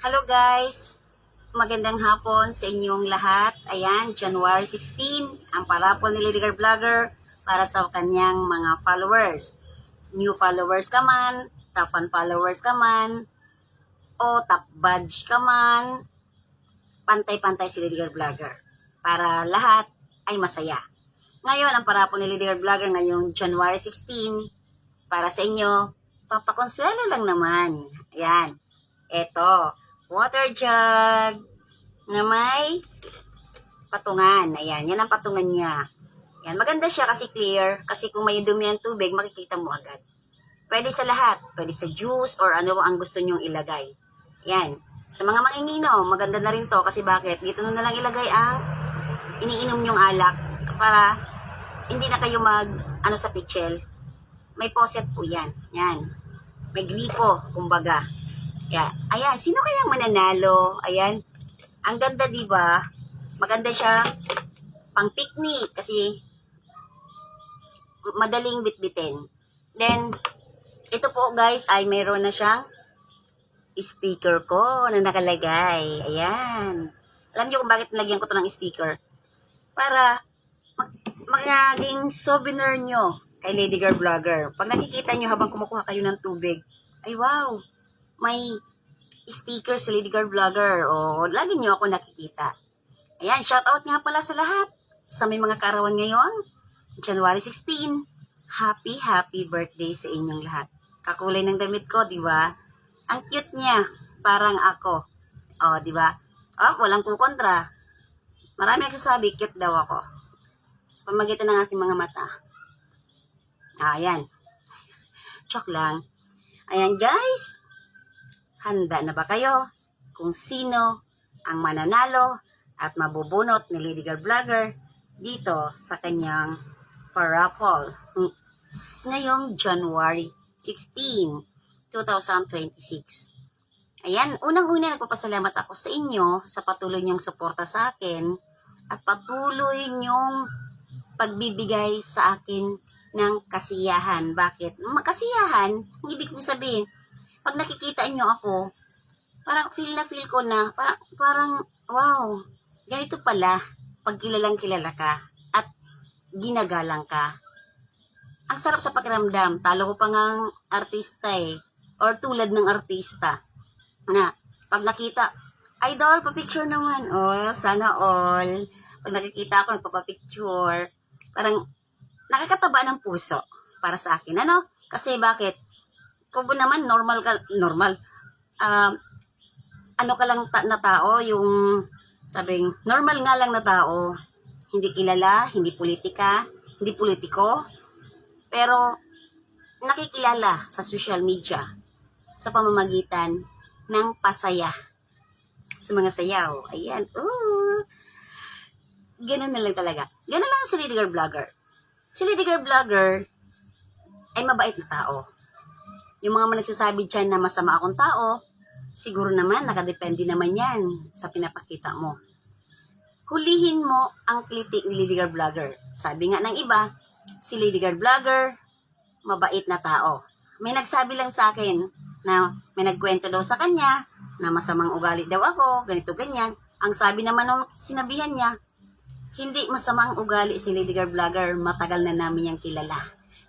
Hello guys! Magandang hapon sa inyong lahat. Ayan, January 16, ang parapol ni Lady Girl Vlogger para sa kanyang mga followers. New followers ka man, top 1 followers ka man, o top badge ka man, pantay-pantay si Lady Girl Vlogger. Para lahat ay masaya. Ngayon, ang parapol ni Lady Girl Vlogger ngayong January 16, para sa inyo, papakonsuelo lang naman. Ayan, eto, water jug na may patungan. Ayan, yan ang patungan niya. Yan, maganda siya kasi clear. Kasi kung may dumi ang tubig, makikita mo agad. Pwede sa lahat. Pwede sa juice or ano ang gusto nyong ilagay. Yan. Sa mga manginginom, maganda na rin to. Kasi bakit? Dito na lang ilagay ang iniinom nyong alak para hindi na kayo sa pitchel. May poset po yan. Yan. May gripo, kumbaga. Yeah. Ayan, sino kayang mananalo? Ayan. Ang ganda, 'di ba? Maganda siya pang picnic kasi madaling bitbitin. Then ito po guys ay mayroon na siyang sticker ko na nakalagay. Ayan. Alam niyo kung bakit nilagyan ko 'to ng sticker? Para maging souvenir nyo kay Lady Girl Vlogger. Pag nakikita nyo habang kumukuha kayo ng tubig, ay wow, may sticker si Lady Girl Vlogger. O, lagi nyo ako nakikita. Ayan, shoutout nga pala sa lahat. Sa may mga karawan ngayon, January 16. Happy birthday sa inyong lahat. Kakulay ng damit ko, di ba? Ang cute niya. Parang ako. O, di ba? O, walang kukontra. Marami nagsasabi, cute daw ako. Sa pamagitan ng aking mga mata. Ayan. Joke lang. Ayan, guys. Handa na ba kayo kung sino ang mananalo at mabubunot ni Lady Girl Vlogger dito sa kanyang parapol ngayong January 16, 2026. Ayan, unang-una nagpapasalamat ako sa inyo sa patuloy niyong suporta sa akin at patuloy niyong pagbibigay sa akin ng kasiyahan. Bakit? Kasiyahan, ang ibig kong sabihin, pag nakikita niyo ako, parang feel ko na, parang wow, ganito pala, pag kilalang kilala ka, at ginagalang ka. Ang sarap sa pakiramdam, talo ko pa ngang artista or tulad ng artista, na pag nakita, idol, pa-picture naman, sana all, pag nakikita ako, nagpapapicture, parang nakakataba ng puso para sa akin, ano? Kasi bakit? Kung naman normal, ano ka lang na tao, yung sabing normal nga lang na tao, hindi kilala, hindi politika, hindi politiko, pero nakikilala sa social media sa pamamagitan ng pasaya sa mga sayaw. Ayan, ganun na lang talaga. Ganun lang si Lady Girl Vlogger. Si Lady Girl Vlogger ay mabait na tao. Yung mga nagsasabi dyan na masama akong tao, siguro naman, nakadepende naman yan sa pinapakita mo. Hulihin mo ang kliti ni Lady Girl Vlogger. Sabi nga ng iba, si Lady Girl Vlogger, mabait na tao. May nagsabi lang sa akin na may nagkwento daw sa kanya na masamang ugali daw ako, ganito, ganyan. Ang sabi naman nung sinabihan niya, hindi masamang ugali si Lady Girl Vlogger, matagal na namin yung kilala.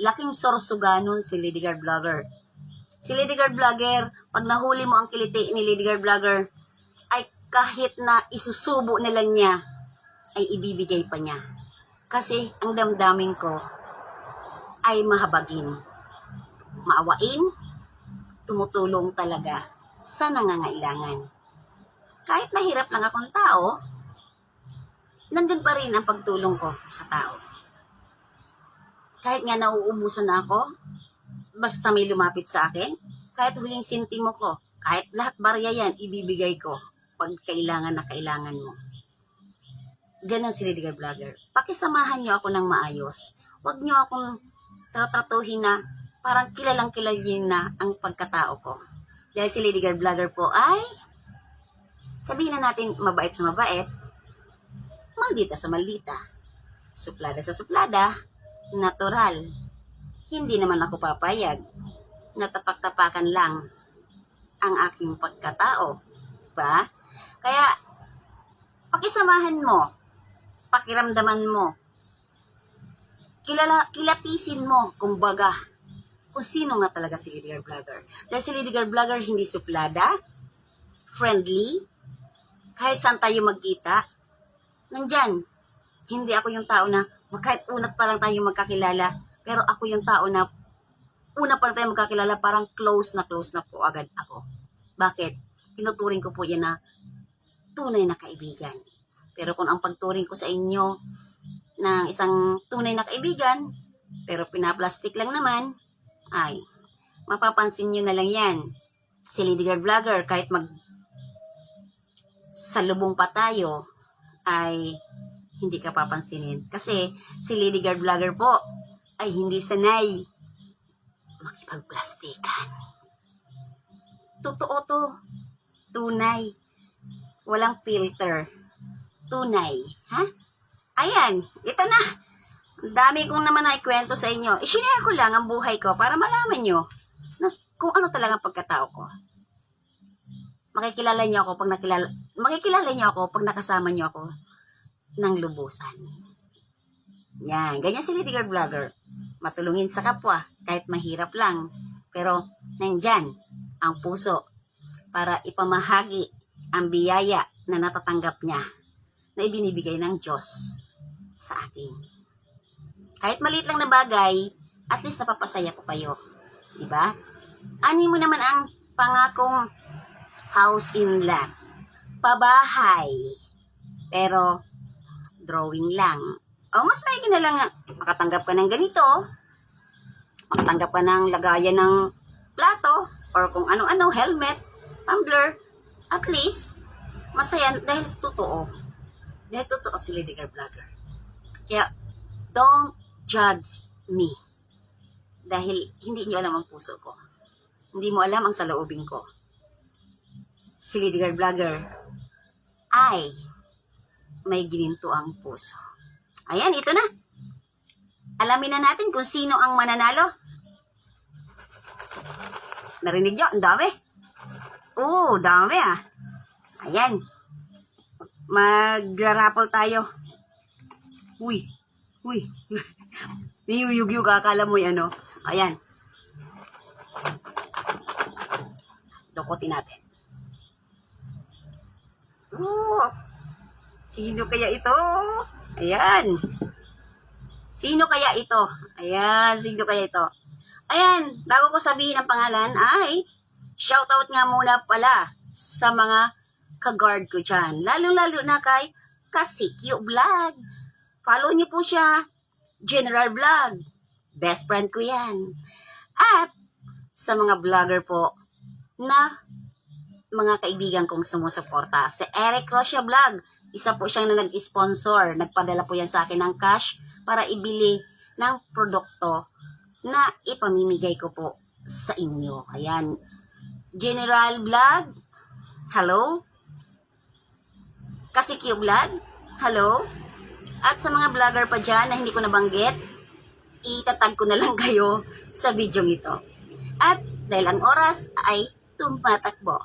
Laking sorsuganon si Lady Girl Vlogger. Si Lady Girl Vlogger, pag nahuli mo ang kiliti ni Lady Girl Vlogger, ay kahit na isusubo na lang niya, ay ibibigay pa niya. Kasi ang damdamin ko ay mahabagin. Maawain, tumutulong talaga sa nangangailangan. Kahit mahirap lang akong tao, nandun pa rin ang pagtulong ko sa tao. Kahit nga nauubusan na ako, basta may lumapit sa akin, kahit huling sintimo ko, kahit lahat barya yan, ibibigay ko pag kailangan na kailangan mo. Ganon si Lady Girl Vlogger. Pakisamahan niyo ako ng maayos. Huwag niyo akong tatratuhin na parang kilalang kilalin na ang pagkatao ko. Dahil si Lady Girl Vlogger po ay, sabihin na natin mabait sa mabait, maldita sa maldita, suplada sa suplada, natural. Hindi naman ako papayag na tapak-tapakan lang ang aking pagkatao ba? Kaya, pakisamahan mo, pakiramdaman mo, kilatisin mo, kumbaga, kung sino nga talaga si Lady Girl Vlogger. Dahil si Lady Girl Vlogger hindi suplada, friendly, kahit saan tayo magkita, nandyan. Hindi ako yung tao na, kahit unat pa lang tayo magkakilala, pero ako yung tao na, una pa lang tayo magkakilala, parang close na po agad ako. Bakit? Tinuturing ko po yan na tunay na kaibigan. Pero kung ang pagturing ko sa inyo ng isang tunay na kaibigan, pero pinaplastic lang naman, ay, mapapansin nyo na lang yan. Si Lady Girl Vlogger, kahit salubong pa tayo, ay hindi ka papansinin. Kasi si Lady Girl Vlogger po, ay hindi sanay makipagplastikan. Totoo to. Tunay. Walang filter. Tunay. Ha? Ayan. Ito na. Ang dami kong naman naikwento sa inyo. I-share ko lang ang buhay ko para malaman nyo kung ano talaga pagkatao ko. Makikilala niyo ako pag nakasama niyo ako ng lubusan. Yan. Ganyan si Lady Girl Vlogger. Matulungin sa kapwa kahit mahirap lang. Pero nandyan ang puso para ipamahagi ang biyaya na natatanggap niya na ibinibigay ng Diyos sa atin. Kahit maliit lang na bagay, at least napapasaya po kayo. Diba? Ani mo naman ang pangakong house in lot. Pabahay. Pero, drawing lang. O, mas maigi na lang makatanggap ka ng ganito. Makatanggap ka ng lagayan ng plato, or kung ano-ano, helmet, tumbler. At least, masaya dahil totoo. Dahil totoo si Lady Girl Vlogger. Kaya, don't judge me. Dahil hindi niyo alam ang puso ko. Hindi mo alam ang saloobin ko. Si Lady Girl Vlogger ay may gininto ang puso. Ayan, ito na. Alamin na natin kung sino ang mananalo. Narinig nyo? Ang dami. Oo, dami ah. Ayan. Magra-raffle tayo. Uy. Niyuyug-yug, akala mo yan, ano. Ayan. Dukutin natin. Sino kaya ito? Ayan. Sino kaya ito? Ayan, sino kaya ito? Ayan, bago ko sabihin ang pangalan, ay shoutout nga muna pala sa mga ka-guard ko dyan. Lalo-lalo na kay Kasikyo Vlog. Follow niyo po siya. General Vlog. Best friend ko yan. At sa mga vlogger po na mga kaibigan kong sumusuporta. Si Eric Rocha Vlog. Isa po siyang na nag-sponsor. Nagpadala po yan sa akin ng cash para ibili ng produkto na ipamimigay ko po sa inyo. Ayan. General Vlog. Hello. Kasikyo Vlog. Hello. At sa mga vlogger pa dyan na hindi ko nabanggit, itatag ko na lang kayo sa video ito. At dahil ang oras ay tumatakbo.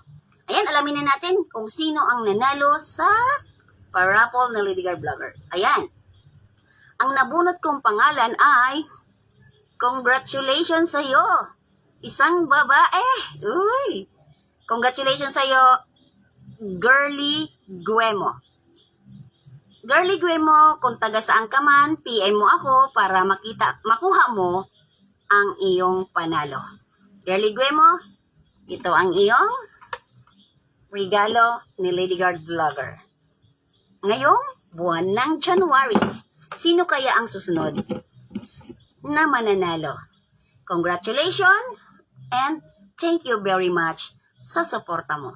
Ayan, alamin na natin kung sino ang nanalo sa paraffle ng Lady Girl Vlogger. Ayan. Ang nabunot kong pangalan ay congratulations sa iyo. Isang babae. Uy. Congratulations sa iyo, Girly Guemo. Girly Guemo, kung taga saan ka man, PM mo ako para makuha mo ang iyong panalo. Girly Guemo, ito ang iyong regalo ni Lady Girl Vlogger. Ngayong buwan ng January, sino kaya ang susunod na mananalo? Congratulations and thank you very much sa suporta mo.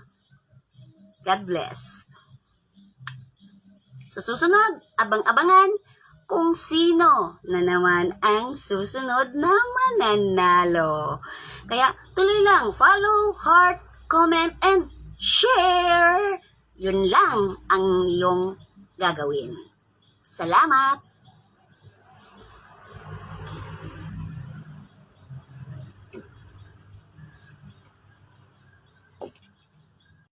God bless. Sa susunod, abang-abangan kung sino na naman ang susunod na mananalo. Kaya tuloy lang, follow, heart, comment, and share. Yun lang ang iyong gagawin. Salamat!